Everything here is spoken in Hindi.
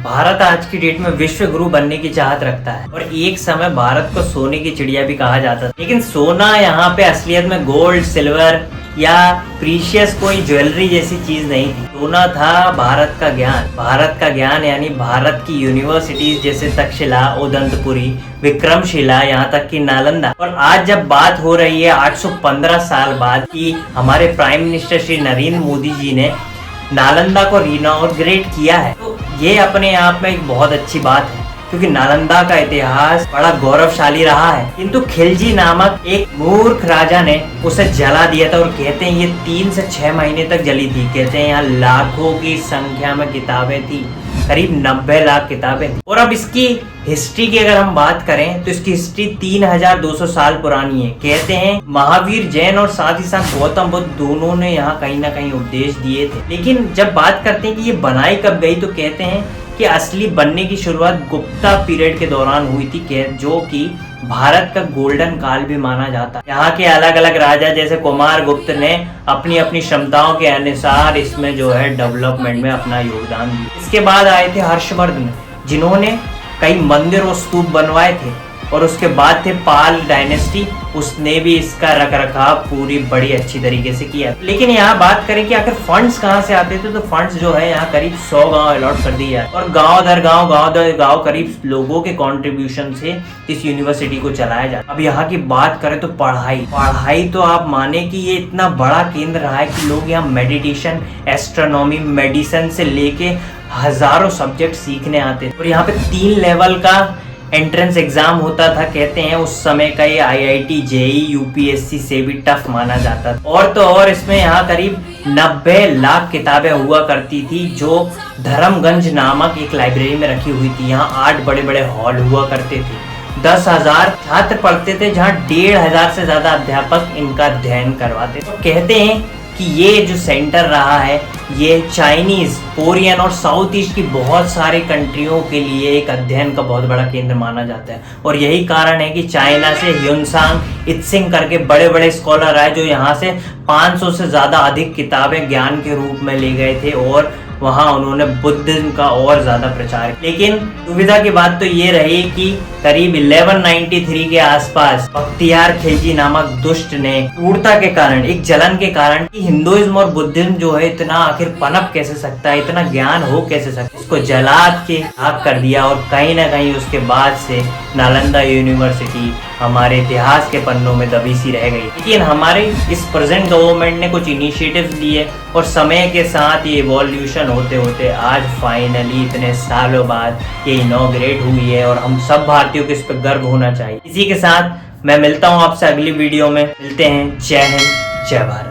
भारत आज की डेट में विश्व गुरु बनने की चाहत रखता है और एक समय भारत को सोने की चिड़िया भी कहा जाता था। लेकिन सोना यहाँ पे असलियत में गोल्ड, सिल्वर या प्रीशियस कोई ज्वेलरी जैसी चीज नहीं थी। सोना था भारत का ज्ञान। भारत का ज्ञान यानी भारत की यूनिवर्सिटीज जैसे तक्षशिला, उदंतपुरी, विक्रमशिला, यहाँ तक कि नालंदा। और आज जब बात हो रही है 815 साल बाद कि हमारे प्राइम मिनिस्टर श्री नरेंद्र मोदी जी ने नालंदा को रिनॉग्रेट किया है, तो ये अपने आप में एक बहुत अच्छी बात है, क्योंकि नालंदा का इतिहास बड़ा गौरवशाली रहा है। किंतु खिलजी नामक एक मूर्ख राजा ने उसे जला दिया था और कहते हैं ये 3 से 6 महीने तक जली थी। कहते हैं यहाँ लाखों की संख्या में किताबें थी, करीब 90 लाख किताबें थी। और अब इसकी हिस्ट्री की अगर हम बात करें तो इसकी हिस्ट्री 3200 साल पुरानी है। कहते हैं महावीर जैन और साथ ही साथ गौतम बुद्ध दोनों ने यहाँ कहीं ना कहीं उपदेश दिए थे। लेकिन जब बात करते हैं कि ये बनाई कब गई, तो कहते हैं कि असली बनने की शुरुआत गुप्ता पीरियड के दौरान हुई थी, जो कि भारत का गोल्डन काल भी माना जाता है। यहाँ के अलग अलग राजा जैसे कुमार गुप्त ने अपनी अपनी क्षमताओं के अनुसार इसमें जो है डेवलपमेंट में अपना योगदान दिया। इसके बाद आए थे हर्षवर्धन, जिन्होंने कई मंदिर और स्तूप बनवाए थे। और उसके बाद थे पाल डायनेस्टी, उसने भी इसका रखरखाव पूरी बड़ी अच्छी तरीके से किया। लेकिन यहाँ बात करें कि आखिर फंड्स कहाँ से आते थे, तो फंड्स जो है यहाँ करीब 100 गांव अलॉट कर दिए जाते और गांव दर गांव करीब लोगों के कंट्रीब्यूशन से इस यूनिवर्सिटी को चलाया जाता। अब यहाँ की बात करें तो पढ़ाई तो आप माने कि ये इतना बड़ा केंद्र रहा है कि लोग यहाँ मेडिटेशन, एस्ट्रोनॉमी, मेडिसिन से लेके हजारों सब्जेक्ट सीखने आते थे। और यहाँ पे 3 लेवल का एंट्रेंस एग्जाम होता था। कहते हैं उस समय का ये IIT, JEE, UPSC से भी टफ माना जाता था। और तो और इसमें यहाँ करीब 90 लाख किताबें हुआ करती थी, जो धर्मगंज नामक एक लाइब्रेरी में रखी हुई थी। यहाँ 8 बड़े बड़े हॉल हुआ करते थे, 10,000 छात्र पढ़ते थे, जहाँ 1,500 से ज्यादा अध्यापक इनका अध्ययन करवाते थे। तो कहते हैं कि ये जो सेंटर रहा है ये चाइनीज, कोरियन और साउथ ईस्ट की बहुत सारी कंट्रियों के लिए एक अध्ययन का बहुत बड़ा केंद्र माना जाता है। और यही कारण है कि चाइना से ह्यूनसांग इत्सिंग करके बड़े बड़े स्कॉलर आए, जो यहाँ से 500 से ज्यादा अधिक किताबें ज्ञान के रूप में ले गए थे और वहां उन्होंने बुद्धिज्म का और ज्यादा प्रचार। लेकिन दुविधा की बात तो ये रही कि करीब 1193 के आसपास बख्तियार खिलजी नामक दुष्ट ने क्रूरता के कारण, एक जलन के कारण कि हिंदुइज्म और बुद्धिज्म जो है इतना आखिर पनप कैसे सकता है, इतना ज्ञान हो कैसे सकता है, इसको जला के खाक कर दिया। और कहीं ना कहीं उसके बाद से नालंदा यूनिवर्सिटी हमारे इतिहास के पन्नों में दबी सी रह गई। लेकिन हमारे इस प्रेजेंट गवर्नमेंट ने कुछ इनिशिएटिव्स लिए और समय के साथ ये इवोल्यूशन होते होते आज फाइनली इतने सालों बाद ये इनॉग्रेट हुई है और हम सब भारतीयों को इस पर गर्व होना चाहिए। इसी के साथ मैं मिलता हूँ आपसे अगली वीडियो में। मिलते हैं। जय हिंद, जय भारत।